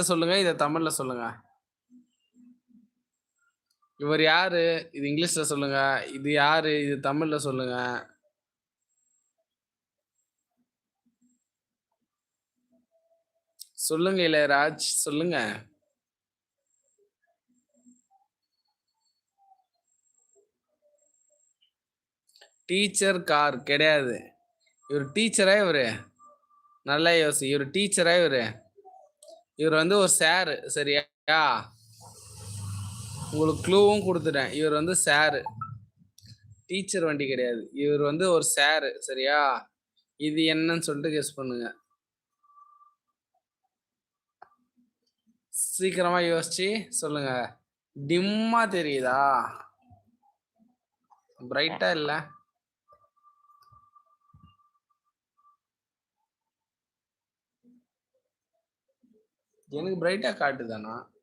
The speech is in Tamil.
சொல்லுங்க. இத தமிழ்ல சொல்லுங்க. இவர் யாரு? இது இங்கிலீஷ்ல சொல்லுங்க. இது யாரு? இது தமிழ்ல சொல்லுங்க. சொல்லுங்க இளையராஜ். சொல்லுங்க. டீச்சர் கார் கிடையாது. இவரு டீச்சரா இவரு? நல்லா யோசி. இவரு டீச்சரா இவரு? இவர் வந்து ஒரு சாரு. சரியா? உங்களுக்கு க்ளூவும் குடுத்துட்டேன். இவர் வந்து சாரு. டீச்சர் வண்டி கிடையாது. இவர் வந்து ஒரு சாரு. சரியா? இது என்னன்னு சொல்லிட்டு கெஸ் பண்ணுங்க. சீக்கிரமா யோசிச்சு சொல்லுங்க. டிம்மா தெரியுதா? பிரைட்டா இல்ல? எனக்கு பிரைட்டா காட்டுதானா?